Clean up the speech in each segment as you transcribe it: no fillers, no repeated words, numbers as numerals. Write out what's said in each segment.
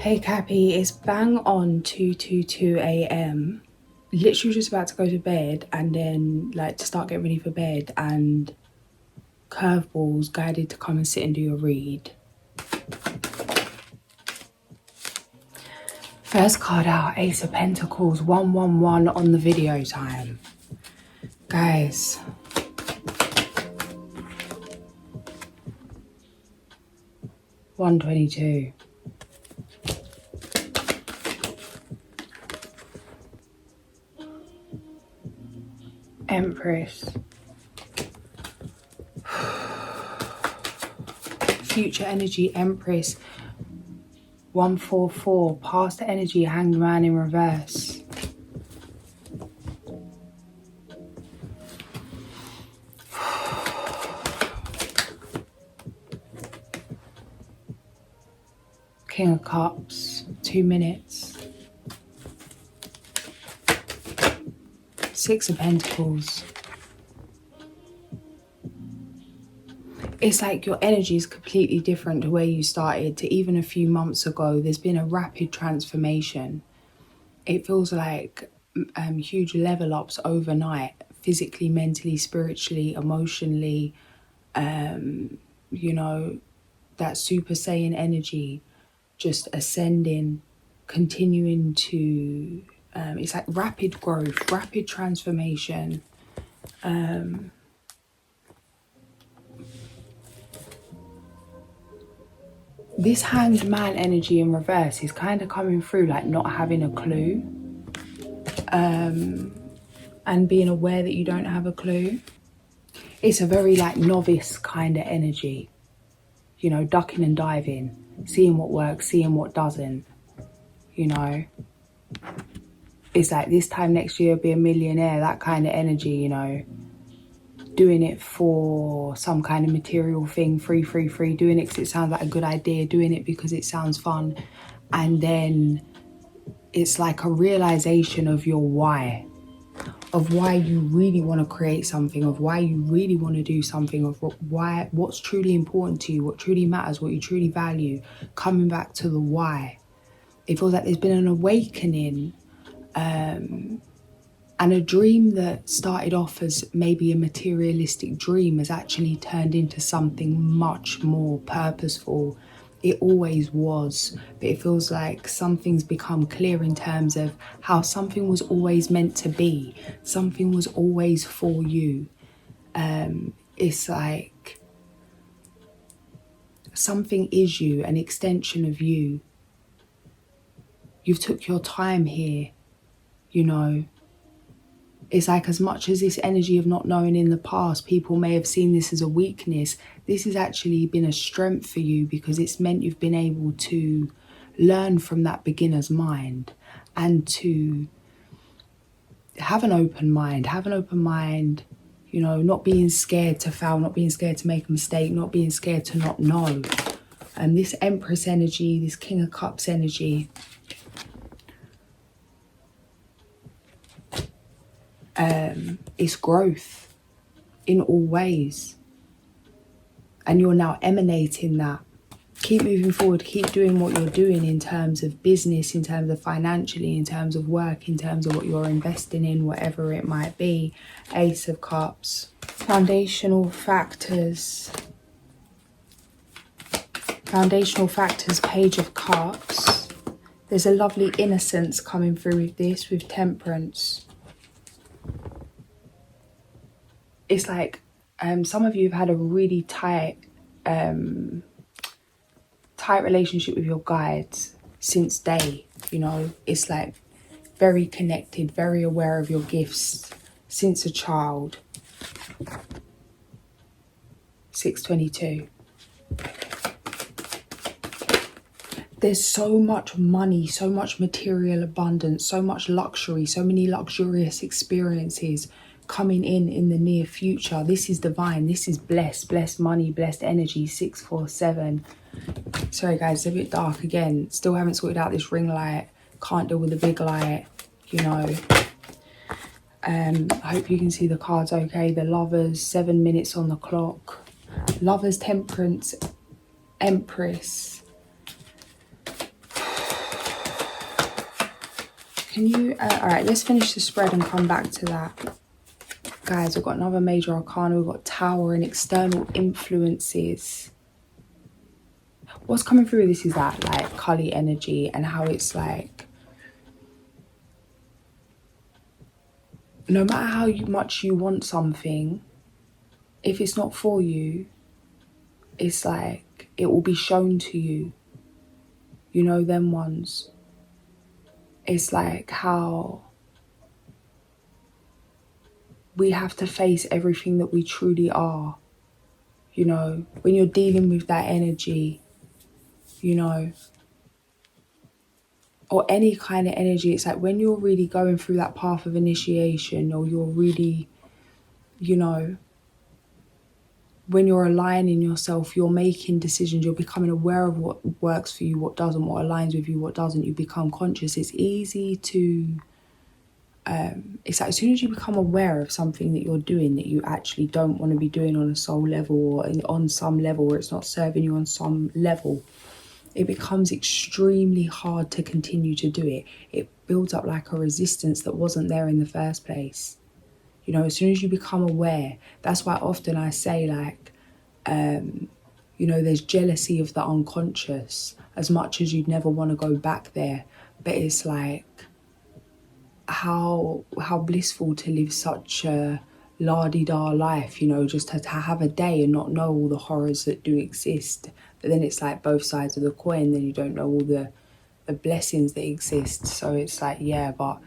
Hey Cappy, it's bang on 2:22 a.m. Literally just about to go to bed and then like to start getting ready for bed, and curveballs guided to come and sit and do your read. First card out, Ace of Pentacles, 111 on the video time. Guys, $122. Empress. Future energy, Empress. 144. Past energy, Hanged Man in reverse. King of Cups. 2 minutes. Six of Pentacles. It's like your energy is completely different to where you started to even a few months ago. There's been a rapid transformation. It feels like huge level ups overnight, physically, mentally, spiritually, emotionally. You know, that Super Saiyan energy just ascending, continuing to... it's like rapid growth, rapid transformation. This Hanged Man energy in reverse is kind of coming through like not having a clue. And being aware that you don't have a clue. It's a very like novice kind of energy. You know, ducking and diving, seeing what works, seeing what doesn't, you know. It's like this time next year be a millionaire, that kind of energy, you know. Doing it for some kind of material thing, free, doing it because it sounds like a good idea, doing it because it sounds fun. And then it's like a realization of your why, of why you really want to create something, of why you really want to do something, of what's truly important to you, what truly matters, what you truly value, coming back to the why. It feels like there's been an awakening, and a dream that started off as maybe a materialistic dream has actually turned into something much more purposeful. It always was, but it feels like something's become clear in terms of how something was always meant to be. Something was always for you. It's like something is you, an extension of you. You've took your time here, you know. It's like as much as this energy of not knowing in the past, people may have seen this as a weakness, this has actually been a strength for you because it's meant you've been able to learn from that beginner's mind and to have an open mind, you know, not being scared to fail, not being scared to make a mistake, not being scared to not know. And this Empress energy, this King of Cups energy, it's growth in all ways, and you're now emanating that. Keep moving forward, keep doing what you're doing in terms of business, in terms of financially, in terms of work, in terms of what you're investing in, whatever it might be. Ace of Cups. Foundational factors, Page of Cups. There's a lovely innocence coming through with this, with Temperance. It's like some of you have had a really tight relationship with your guides since day, you know. It's like very connected, very aware of your gifts since a child. 622. There's so much money, so much material abundance, so much luxury, so many luxurious experiences coming in the near future. This is divine, this is blessed money, blessed energy. 647. Sorry guys, it's a bit dark again. Still haven't sorted out this ring light, can't deal with the big light, you know. I hope you can see the cards okay. The Lovers, 7 minutes on the clock. Lovers, Temperance, Empress. Can you, all right, let's finish the spread and come back to that. Guys, we've got another major arcana. We've got Tower and external influences. What's coming through this is that like Kali energy and how it's like, no matter how much you want something, if it's not for you, it's like it will be shown to you. You know them ones. It's like how we have to face everything that we truly are. You know, when you're dealing with that energy, you know, or any kind of energy, it's like when you're really going through that path of initiation, or you're really, you know, when you're aligning yourself, you're making decisions, you're becoming aware of what works for you, what doesn't, what aligns with you, what doesn't, you become conscious. It's easy to, it's like as soon as you become aware of something that you're doing that you actually don't want to be doing on a soul level, or on some level, or it's not serving you on some level, it becomes extremely hard to continue to do it. It builds up like a resistance that wasn't there in the first place. You know, as soon as you become aware, that's why often I say like, you know, there's jealousy of the unconscious, as much as you'd never want to go back there. But it's like, how blissful to live such a la-di-da life, you know, just to have a day and not know all the horrors that do exist. But then it's like both sides of the coin, then you don't know all the blessings that exist. So it's like, yeah, but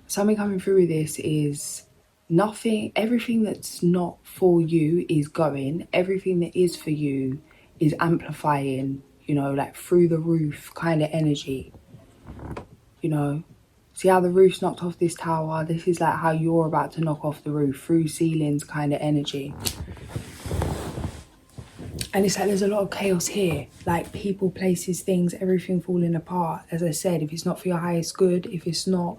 something coming through with this is nothing, everything that's not for you is going, everything that is for you is amplifying, you know, like through the roof kind of energy, you know. See how the roof's knocked off this tower? This is like how you're about to knock off the roof, through ceilings kind of energy. And it's like there's a lot of chaos here, like people, places, things, everything falling apart. As I said, if it's not for your highest good, if it's not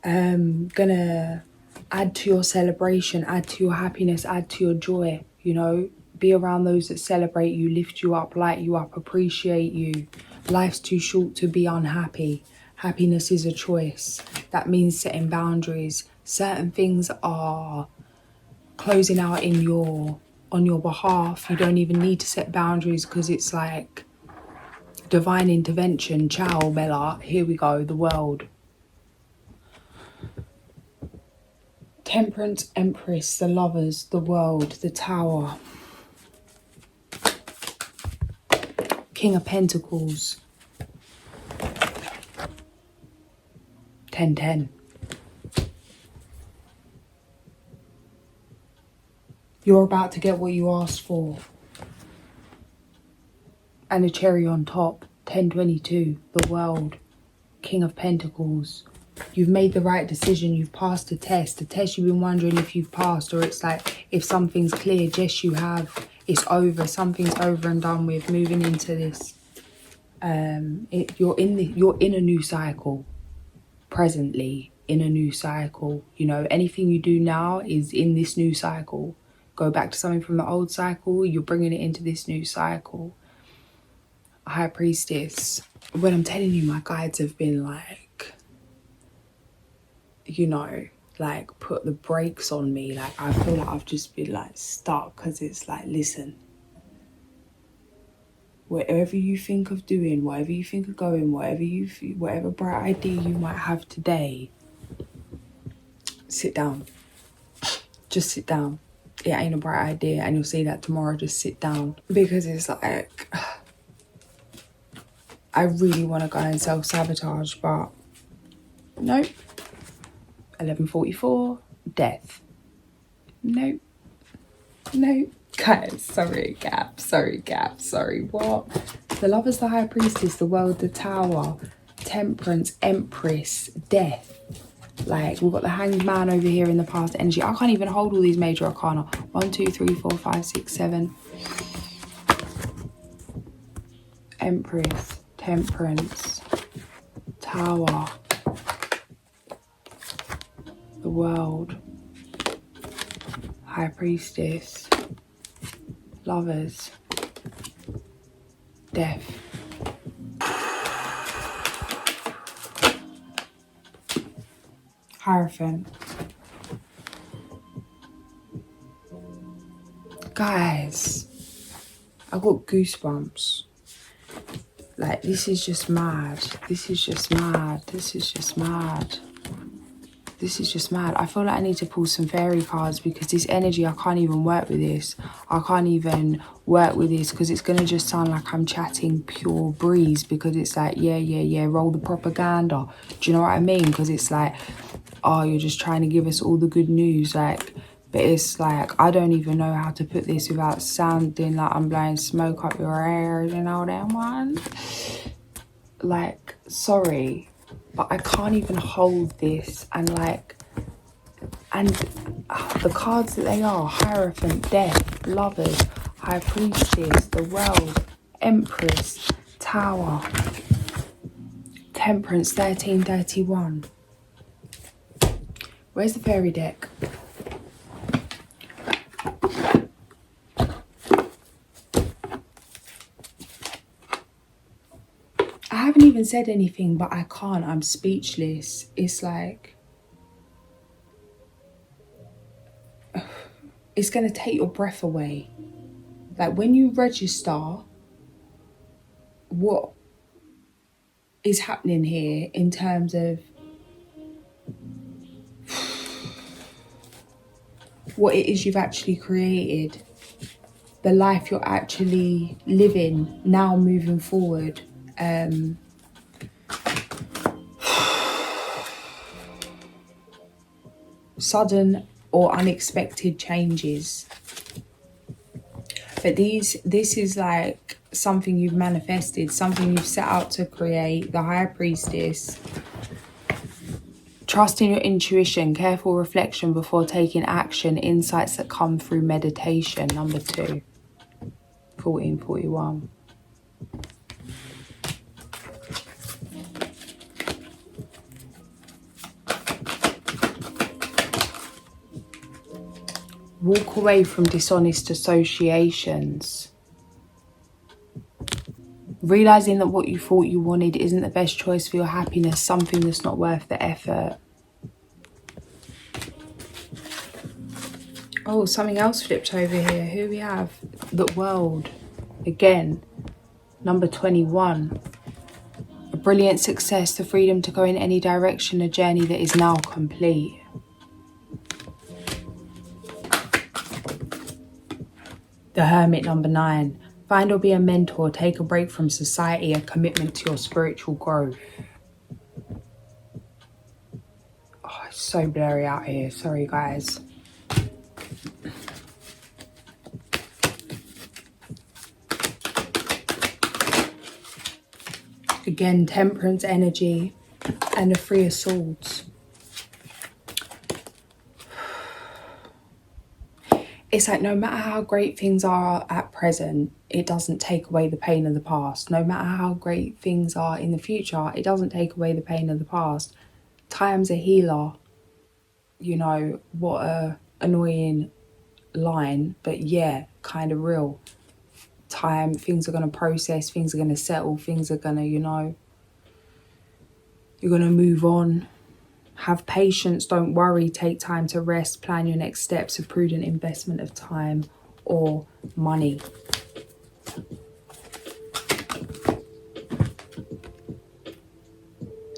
gonna add to your celebration, add to your happiness, add to your joy, you know, be around those that celebrate you, lift you up, light you up, appreciate you. Life's too short to be unhappy. Happiness is a choice. That means setting boundaries. Certain things are closing out on your behalf. You don't even need to set boundaries, because it's like divine intervention. Ciao, Bella. Here we go. The world. Temperance, Empress, the Lovers, the World, the Tower. King of Pentacles. 10-10. You're about to get what you asked for. And a cherry on top. 10-22. The World. King of Pentacles. You've made the right decision. You've passed a test. A test you've been wondering if you've passed, or it's like if something's cleared. Yes, you have. It's over. Something's over and done with. Moving into this. You're in a new cycle. Presently in a new cycle. You know, anything you do now is in this new cycle. Go back to something from the old cycle, you're bringing it into this new cycle. High Priestess. When I'm telling you, my guides have been like, you know, like put the brakes on me. Like I feel like I've just been like stuck, because it's like, listen, whatever you think of doing, whatever you think of going, whatever bright idea you might have today, sit down. Just sit down. It ain't a bright idea, and you'll see that tomorrow. Just sit down, because it's like, I really want to go and self-sabotage, but nope. 11:44, death. Nope. Guys, sorry, gap, sorry, what? The Lovers, the High Priestess, the World, the Tower, Temperance, Empress, death. Like, we've got the Hanged Man over here in the past energy. I can't even hold all these major arcana. 1, 2, 3, 4, 5, 6, 7. Empress, Temperance, Tower, the World, High Priestess, Lovers, death. Hierophant. Guys, I got goosebumps. Like, this is just mad. This is just mad. This is just mad. This is just mad. I feel like I need to pull some fairy cards because this energy, I can't even work with this. I can't even work with this because it's going to just sound like I'm chatting pure breeze, because it's like, yeah, roll the propaganda. Do you know what I mean? Because it's like, oh, you're just trying to give us all the good news. Like, but it's like, I don't even know how to put this without sounding like I'm blowing smoke up your ears, you know that one? Like, sorry, but I can't even hold this. And like, and the cards that they are: Hierophant, Death, Lovers, High Priestess, the World, Empress, Tower, Temperance, 1331. Where's the fairy deck? I haven't even said anything, but I can't. I'm speechless. It's like, it's going to take your breath away. Like, when you register what is happening here in terms of what it is you've actually created, the life you're actually living now moving forward. Sudden or unexpected changes. But this is like something you've manifested, something you've set out to create. The High Priestess. Trust in your intuition, careful reflection before taking action, insights that come through meditation. Number 2, 1441. Walk away from dishonest associations. Realising that what you thought you wanted isn't the best choice for your happiness, something that's not worth the effort. Oh, something else flipped over here. Who we have? The World. Again, number 21. A brilliant success, the freedom to go in any direction, a journey that is now complete. The Hermit, number 9. Find or be a mentor, take a break from society, a commitment to your spiritual growth. Oh, it's so blurry out here. Sorry, guys. Again, Temperance energy and the 3 of Swords. It's like, no matter how great things are at present, it doesn't take away the pain of the past. No matter how great things are in the future, it doesn't take away the pain of the past. Time's a healer. You know, what a annoying line, but yeah, kind of real. Time, things are going to process, things are going to settle, things are going to, you know, you're going to move on. Have patience, don't worry, take time to rest, plan your next steps, a prudent investment of time or money.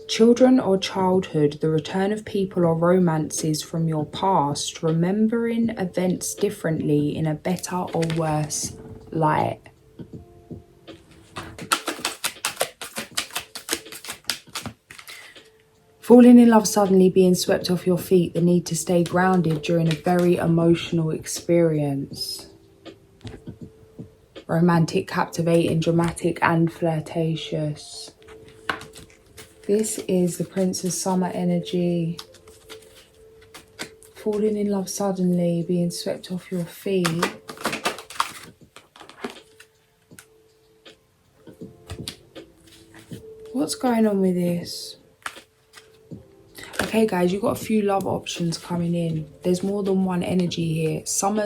Children or childhood, the return of people or romances from your past, remembering events differently in a better or worse light. Falling in love suddenly, being swept off your feet, the need to stay grounded during a very emotional experience. Romantic, captivating, dramatic and flirtatious. This is the Prince of Summer energy. Falling in love suddenly, being swept off your feet. What's going on with this? Okay, guys, you've got a few love options coming in. There's more than one energy here. Some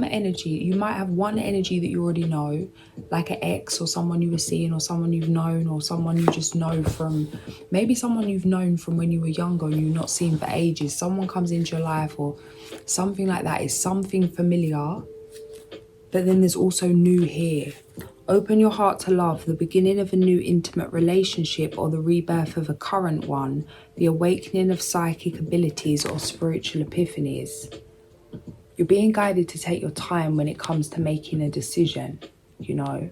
energy, you might have one energy that you already know, like an ex or someone you were seeing or someone you've known or someone you just know from, maybe someone you've known from when you were younger and you've not seen for ages. Someone comes into your life or something like that. It's something familiar, but then there's also new here. Open your heart to love, the beginning of a new intimate relationship or the rebirth of a current one, the awakening of psychic abilities or spiritual epiphanies. You're being guided to take your time when it comes to making a decision, you know.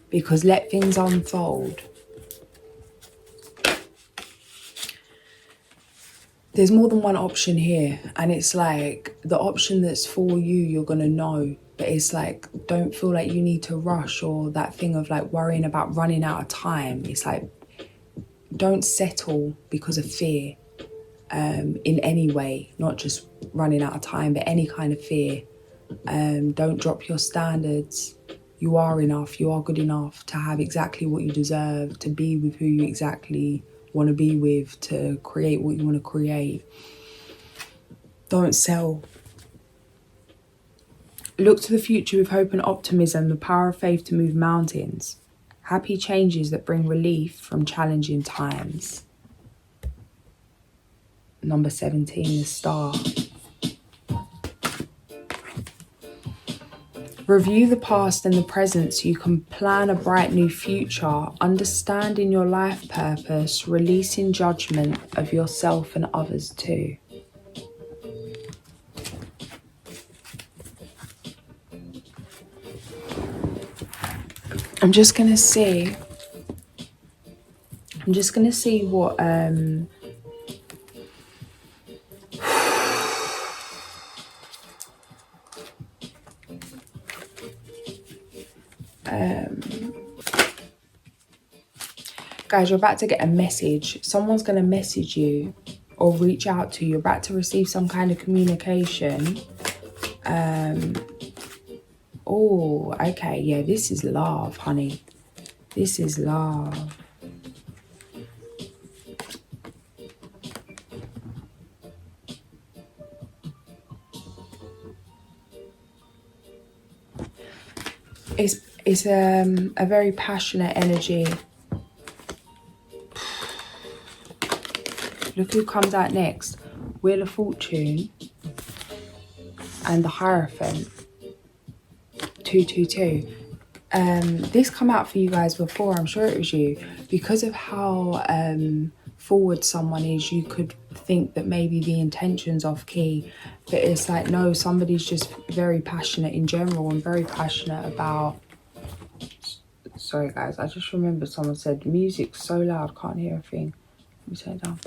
Because let things unfold. There's more than one option here, and it's like the option that's for you, you're gonna know, but it's like, don't feel like you need to rush, or that thing of like worrying about running out of time. It's like, don't settle because of fear, in any way, not just running out of time, but any kind of fear. Don't drop your standards. You are enough, you are good enough to have exactly what you deserve, to be with who you exactly want to be with, to create what you want to create. Don't sell. Look to the future with hope and optimism, the power of faith to move mountains. Happy changes that bring relief from challenging times. Number 17, the star. Review the past and the present so you can plan a bright new future, understanding your life purpose, releasing judgment of yourself and others too. I'm just gonna see what guys, you're about to get a message. Someone's going to message you or reach out to you. You're about to receive some kind of communication. Oh, okay. Yeah, this is love, honey. This is love. It's a very passionate energy. Look who comes out next. Wheel of Fortune and the Hierophant. 222. This come out for you guys before. I'm sure it was you. Because of how forward someone is, you could think that maybe the intention's off key. But it's like, no, somebody's just very passionate in general and very passionate about... Sorry, guys. I just remember someone said, music's so loud, can't hear a thing. Let me turn it down.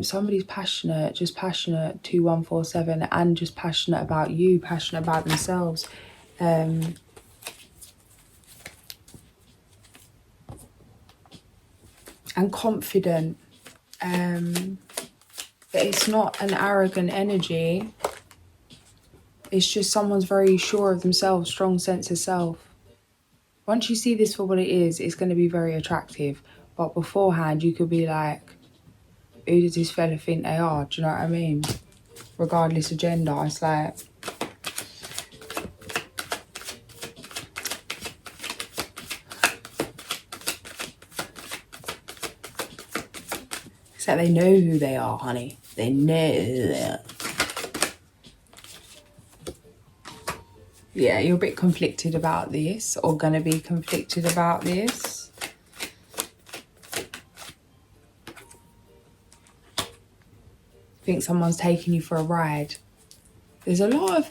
Somebody's passionate, just passionate, 2147, and just passionate about you, passionate about themselves. And confident. But it's not an arrogant energy. It's just someone's very sure of themselves, strong sense of self. Once you see this for what it is, it's going to be very attractive. But beforehand, you could be like, who does this fella think they are? Do you know what I mean? Regardless of gender, it's like... It's like they know who they are, honey. They know who they are. Yeah, you're a bit conflicted about this, or gonna be conflicted about this. Think someone's taking you for a ride. There's a lot of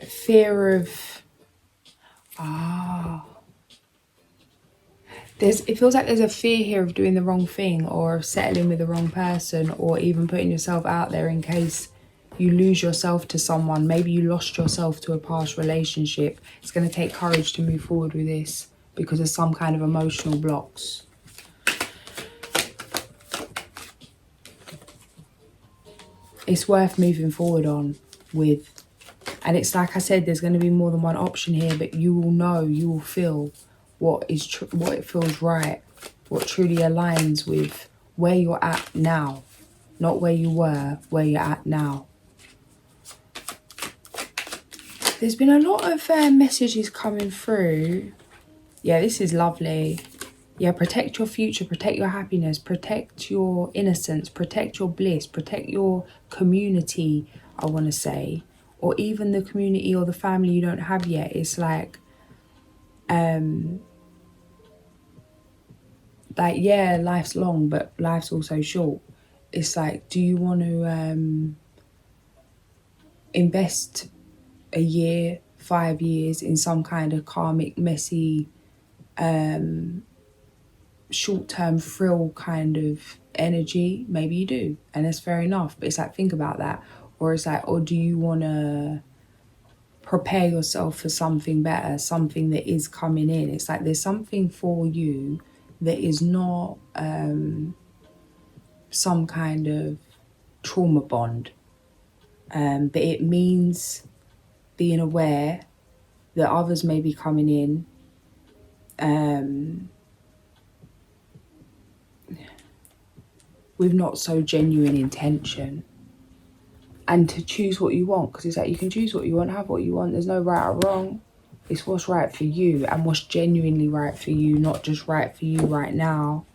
fear of it feels like there's a fear here of doing the wrong thing, or of settling with the wrong person, or even putting yourself out there in case you lose yourself to someone. Maybe you lost yourself to a past relationship. It's going to take courage to move forward with this because of some kind of emotional blocks. It's worth moving forward on with. And it's like I said, there's going to be more than one option here, but you will know, you will feel what it feels right, what truly aligns with where you're at now, not where you were, where you're at now. There's been a lot of messages coming through. Yeah, this is lovely. Yeah, protect your future, protect your happiness, protect your innocence, protect your bliss, protect your community, I want to say. Or even the community or the family you don't have yet. It's like, yeah, life's long, but life's also short. It's like, do you want to invest a year, 5 years in some kind of karmic, messy, short-term thrill kind of energy? Maybe you do, and that's fair enough, but it's like, think about that. Or it's like, or do you want to prepare yourself for something better, something that is coming in? It's like there's something for you that is not some kind of trauma bond, but it means being aware that others may be coming in with not so genuine intention, and to choose what you want, because it's like you can choose what you want, have what you want. There's no right or wrong. It's what's right for you and what's genuinely right for you, not just right for you right now.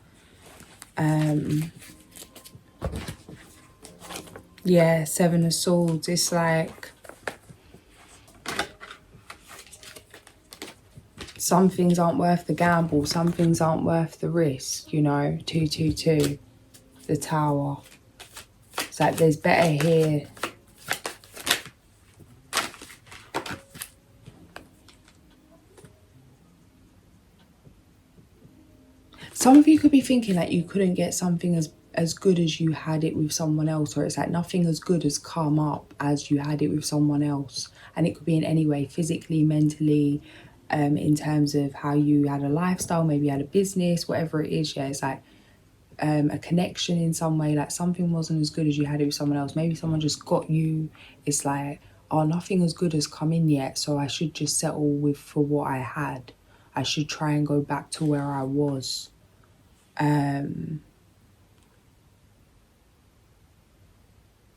Yeah, Seven of Swords. It's like some things aren't worth the gamble, some things aren't worth the risk, you know. 222, the Tower. It's like there's better here. Some of you could be thinking that you couldn't get something as good as you had it with someone else, or it's like nothing as good has come up as you had it with someone else. And it could be in any way, physically, mentally, in terms of how you had a lifestyle, maybe you had a business, whatever it is. Yeah, it's like a connection in some way, like something wasn't as good as you had it with someone else. Maybe someone just got you. It's like, oh, nothing as good has come in yet, so I should just settle for what I had. I should try and go back to where I was.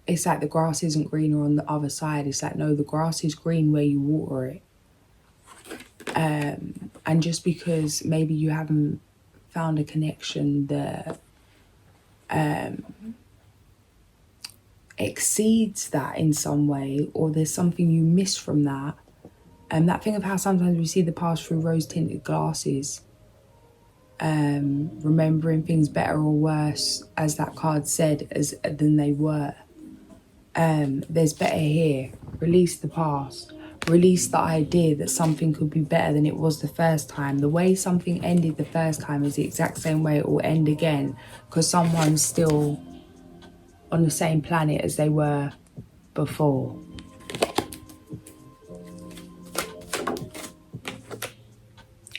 It's like the grass isn't greener on the other side. It's like, no, the grass is green where you water it. And just because maybe you haven't found a connection that exceeds that in some way, or there's something you miss from that, and that thing of how sometimes we see the past through rose-tinted glasses, remembering things better or worse, as that card said, than they were. There's better here. Release the past. Release the idea that something could be better than it was the first time. The way something ended the first time is the exact same way it will end again, because someone's still on the same planet as they were before.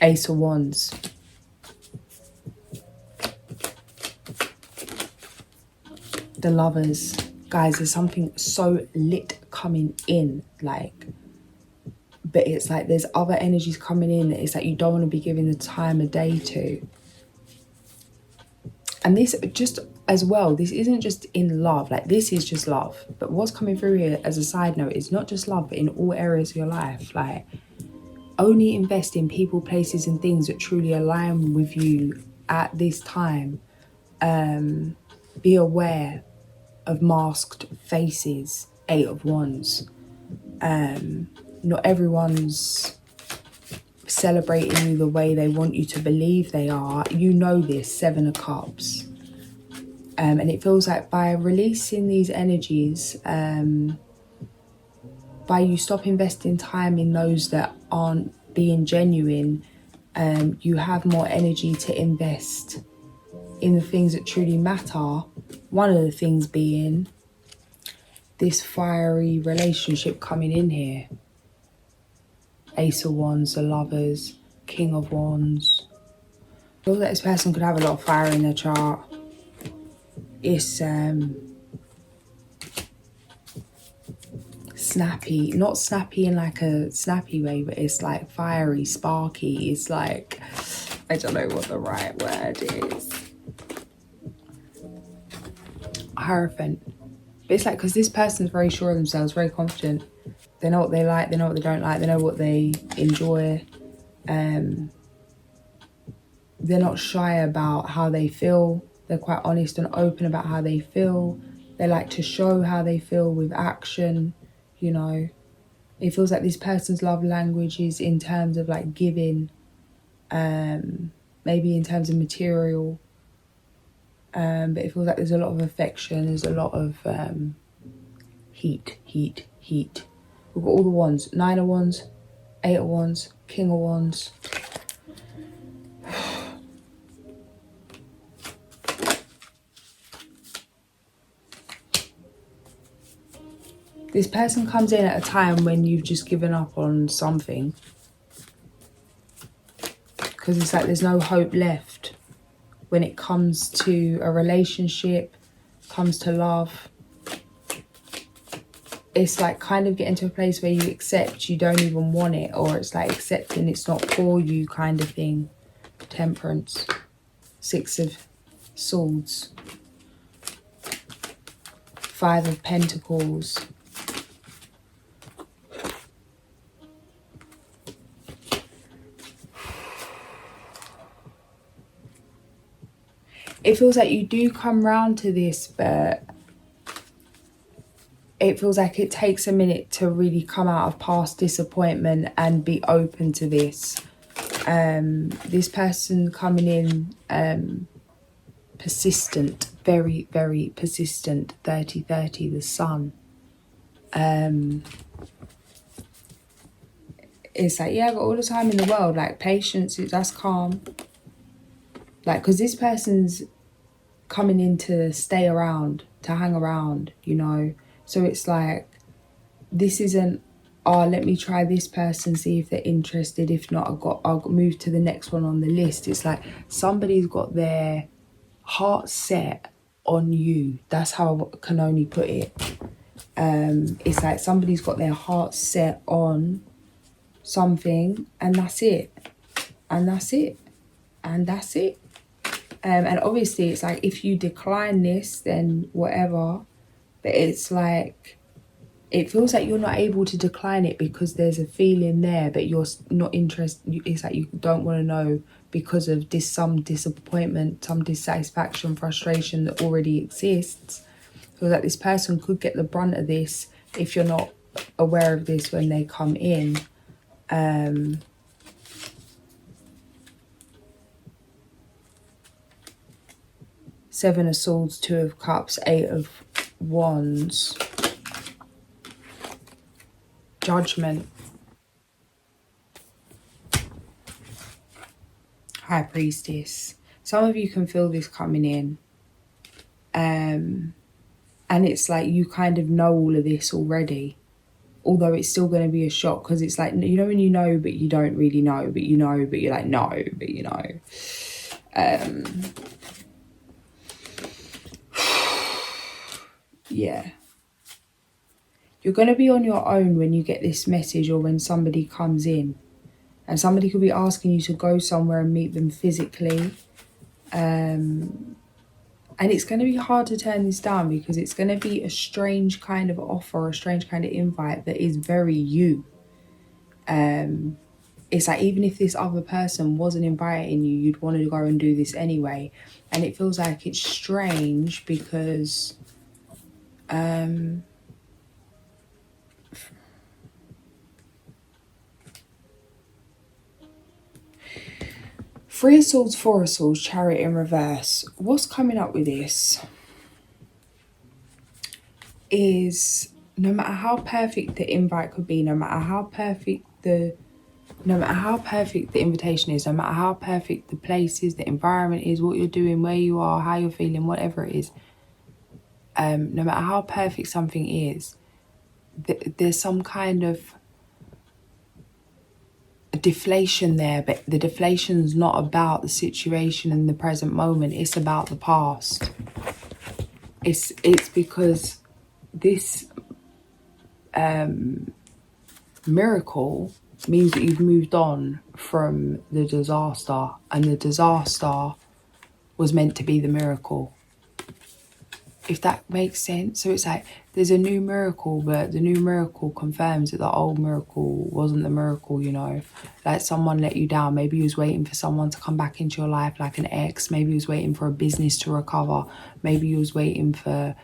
Ace of Wands. The Lovers. Guys, there's something so lit coming in, like, but it's like there's other energies coming in that it's like you don't want to be giving the time of day to. And this just as well, this isn't just in love, like this is just love. But what's coming through here as a side note is not just love, but in all areas of your life. Like, only invest in people, places and things that truly align with you at this time. Be aware of masked faces. 8 of Wands. Not everyone's celebrating you the way they want you to believe they are. You know this. 7 of Cups. And it feels like by releasing these energies, by you stop investing time in those that aren't being genuine, you have more energy to invest in the things that truly matter. One of the things being this fiery relationship coming in here. Ace of Wands, the Lovers, King of Wands. I feel that this person could have a lot of fire in their chart. It's snappy, not snappy in like a snappy way, but it's like fiery, sparky. It's like, I don't know what the right word is. Hierophant. But it's like, because this person's very sure of themselves, very confident. They know what they like, they know what they don't like, they know what they enjoy. They're not shy about how they feel. They're quite honest and open about how they feel. They like to show how they feel with action, you know. It feels like this person's love language is in terms of like giving, maybe in terms of material. But it feels like there's a lot of affection, there's a lot of heat. We've got all the wands, 9 of wands, 8 of wands, king of wands. This person comes in at a time when you've just given up on something. Because it's like there's no hope left when it comes to a relationship, comes to love. It's like kind of getting to a place where you accept you don't even want it, or it's like accepting it's not for you kind of thing. Temperance. 6 of Swords. 5 of Pentacles. It feels like you do come round to this, but it feels like it takes a minute to really come out of past disappointment and be open to this. This person coming in, persistent, very, very persistent, 30-30, the Sun. It's like, yeah, I've got all the time in the world, like patience, that's calm. Like, because this person's coming in to stay around, to hang around, you know. So it's like, this isn't, oh, let me try this person, see if they're interested. If not, I'll move to the next one on the list. It's like somebody's got their heart set on you. That's how I can only put it. It's like somebody's got their heart set on something, and that's it. And that's it. And that's it. And obviously it's like, if you decline this, then whatever. But it's like, it feels like you're not able to decline it because there's a feeling there, but you're not interested. It's like you don't want to know because of some disappointment, some dissatisfaction, frustration that already exists. So that this person could get the brunt of this if you're not aware of this when they come in. Seven of Swords, 2 of Cups, 8 of Wands. Judgment. High Priestess. Some of you can feel this coming in. And it's like you kind of know all of this already. Although it's still going to be a shock, because it's like, you know when you know but you don't really know, but you know but you're like, no, but you know. Yeah. You're going to be on your own when you get this message, or when somebody comes in. And somebody could be asking you to go somewhere and meet them physically. And it's going to be hard to turn this down, because it's going to be a strange kind of offer, a strange kind of invite that is very you. It's like, even if this other person wasn't inviting you, you'd want to go and do this anyway. And it feels like it's strange because... Three of Swords, 4 of Swords, Chariot in reverse. What's coming up with this is, no matter how perfect the invite could be, no matter how perfect the invitation is, no matter how perfect the place is, the environment is, what you're doing, where you are, how you're feeling, whatever it is, no matter how perfect something is, there's some kind of a deflation there, but the deflation's not about the situation in the present moment, it's about the past. It's because this miracle means that you've moved on from the disaster, and the disaster was meant to be the miracle, if that makes sense. So it's like there's a new miracle, but the new miracle confirms that the old miracle wasn't the miracle, you know. Like someone let you down. Maybe you was waiting for someone to come back into your life, like an ex. Maybe you was waiting for a business to recover. Maybe you was waiting for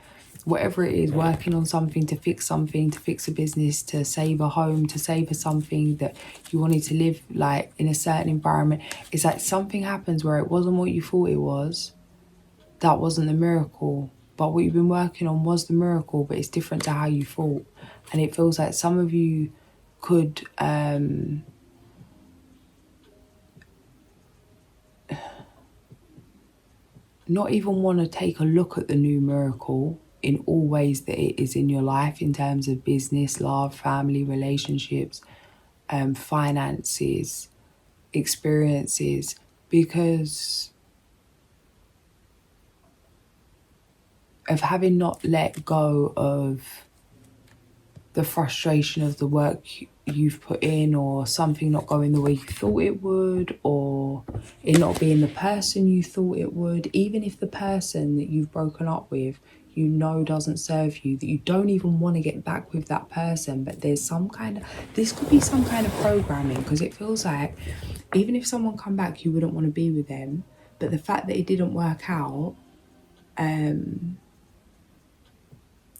whatever it is, working on something, to fix a business, to save a home, to save something that you wanted to live like in a certain environment. It's like something happens where it wasn't what you thought it was. That wasn't the miracle. But what you've been working on was the miracle, but it's different to how you thought. And it feels like some of you could not even want to take a look at the new miracle in all ways that it is in your life, in terms of business, love, family, relationships, finances, experiences, because of having not let go of the frustration of the work you've put in, or something not going the way you thought it would, or it not being the person you thought it would. Even if the person that you've broken up with, you know, doesn't serve you, that you don't even want to get back with that person, but there's some kind of, this could be some kind of programming, because it feels like even if someone come back, you wouldn't want to be with them. But the fact that it didn't work out,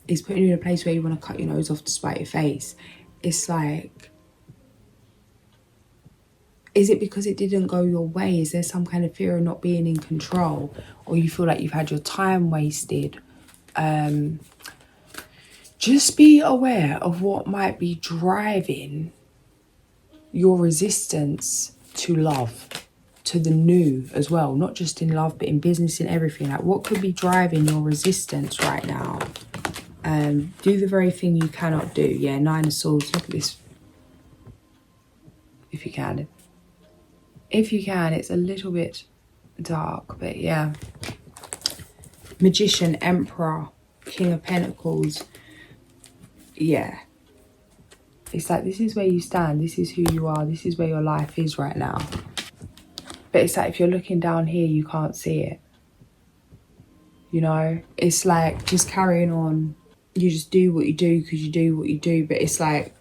is putting you in a place where you want to cut your nose off to spite your face. It's like, is it because it didn't go your way? Is there some kind of fear of not being in control? Or you feel like you've had your time wasted? Just be aware of what might be driving your resistance to love, to the new as well. Not just in love, but in business, in everything. Like, what could be driving your resistance right now? Do the very thing you cannot do. Yeah, 9 of Swords. Look at this. If you can. If you can. It's a little bit dark, but yeah. Magician, Emperor, King of Pentacles. Yeah. It's like, this is where you stand. This is who you are. This is where your life is right now. But it's like, if you're looking down here, you can't see it. You know? It's like just carrying on. You just do what you do because you do what you do. But it's like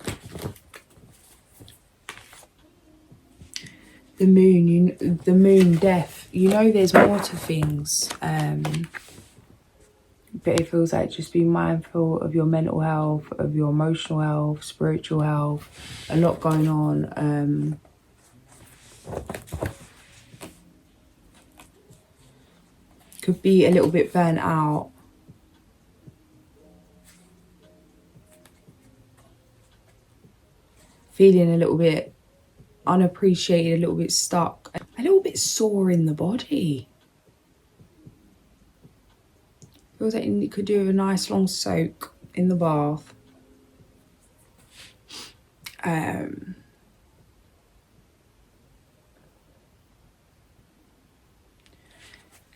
the moon, the moon, death. You know there's more to things. But it feels like just be mindful of your mental health, of your emotional health, spiritual health. A lot going on. Could be a little bit burnt out. Feeling a little bit unappreciated, a little bit stuck, a little bit sore in the body. Feels like you could do with a nice long soak in the bath.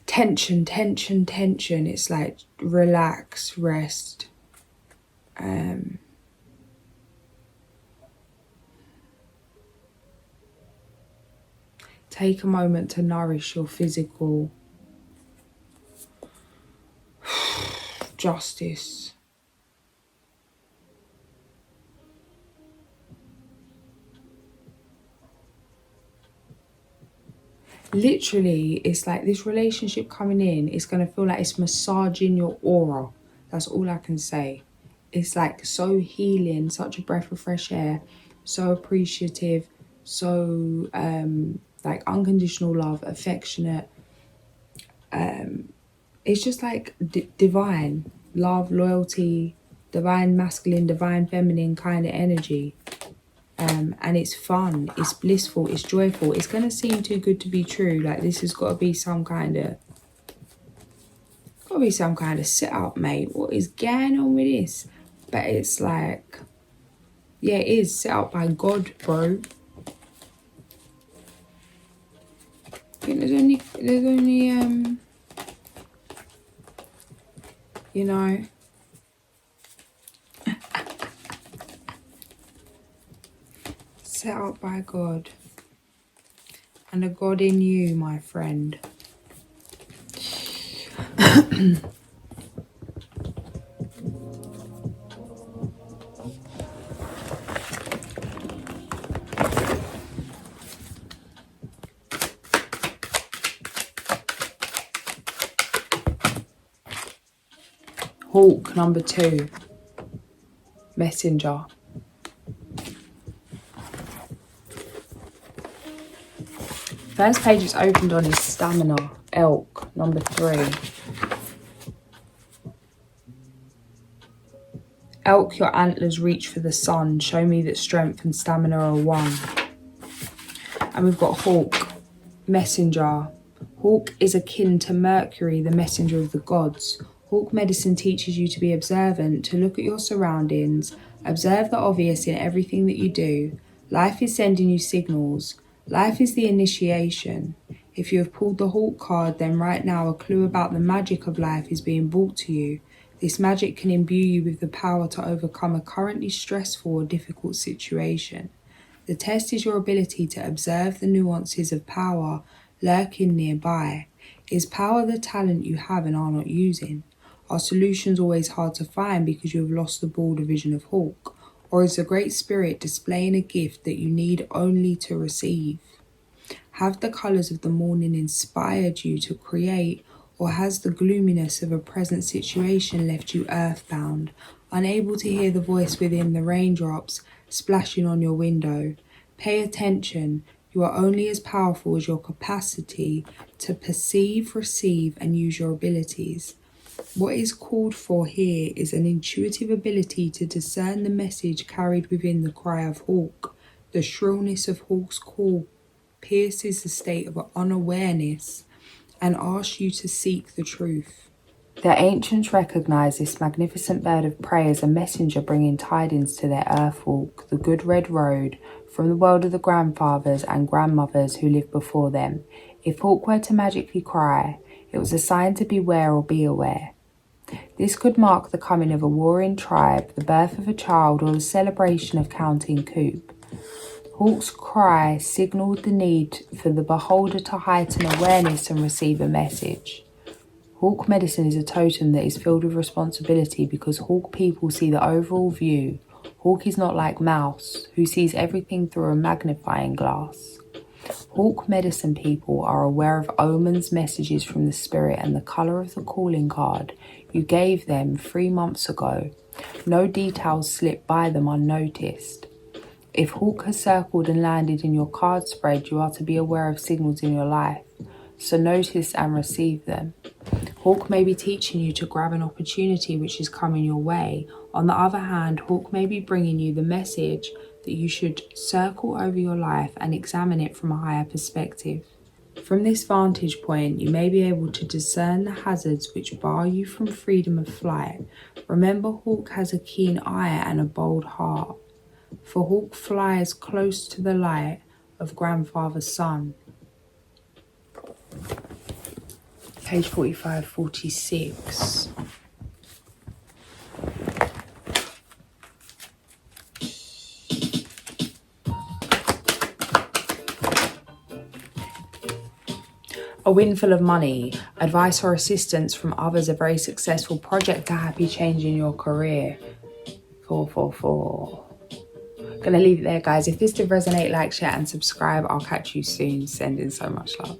Tension, tension, tension. It's like relax, rest. Take a moment to nourish your physical justice. Literally, it's like this relationship coming in, it's going to feel like it's massaging your aura. That's all I can say. It's like so healing, such a breath of fresh air, so appreciative, so like unconditional love, affectionate. It's just like divine love, loyalty, divine masculine, divine feminine kind of energy. And it's fun, it's blissful, it's joyful. It's going to seem too good to be true. Like, this has got to be some kind of setup, mate. What is going on with this? But it's like, yeah, it is set up by God, bro. I think there's only you know, set up by God. And a God in you, my friend. Hawk, number 2. Messenger. First page it's opened on is Stamina. Elk, number 3. Elk, your antlers reach for the sun. Show me that strength and stamina are one. And we've got Hawk, Messenger. Hawk is akin to Mercury, the messenger of the gods. Hawk medicine teaches you to be observant, to look at your surroundings, observe the obvious in everything that you do. Life is sending you signals. Life is the initiation. If you have pulled the Hawk card, then right now a clue about the magic of life is being brought to you. This magic can imbue you with the power to overcome a currently stressful or difficult situation. The test is your ability to observe the nuances of power lurking nearby. Is power the talent you have and are not using? Are solutions always hard to find because you have lost the broader vision of Hawk? Or is the Great Spirit displaying a gift that you need only to receive? Have the colours of the morning inspired you to create, or has the gloominess of a present situation left you earthbound, unable to hear the voice within the raindrops splashing on your window? Pay attention. You are only as powerful as your capacity to perceive, receive, and use your abilities. What is called for here is an intuitive ability to discern the message carried within the cry of Hawk. The shrillness of Hawk's call pierces the state of unawareness and asks you to seek the truth. The ancients recognized this magnificent bird of prey as a messenger bringing tidings to their earthwalk, the good red road, from the world of the grandfathers and grandmothers who lived before them. If Hawk were to magically cry, it was a sign to beware or be aware. This could mark the coming of a warring tribe, the birth of a child, or the celebration of counting coup. Hawk's cry signalled the need for the beholder to heighten awareness and receive a message. Hawk medicine is a totem that is filled with responsibility because Hawk people see the overall view. Hawk is not like Mouse, who sees everything through a magnifying glass. Hawk medicine people are aware of omens, messages from the spirit, and the colour of the calling card you gave them 3 months ago. No details slip by them unnoticed. If Hawk has circled and landed in your card spread, you are to be aware of signals in your life, so notice and receive them. Hawk may be teaching you to grab an opportunity which is coming your way. On the other hand, Hawk may be bringing you the message that you should circle over your life and examine it from a higher perspective. From this vantage point, you may be able to discern the hazards which bar you from freedom of flight. Remember, Hawk has a keen eye and a bold heart, for Hawk flies close to the light of grandfather's sun. Page 45, 46. A windfall of money, advice or assistance from others, a very successful project, a happy change in your career. 444. Gonna leave it there, guys. If this did resonate, like, share and subscribe. I'll catch you soon. Sending so much love.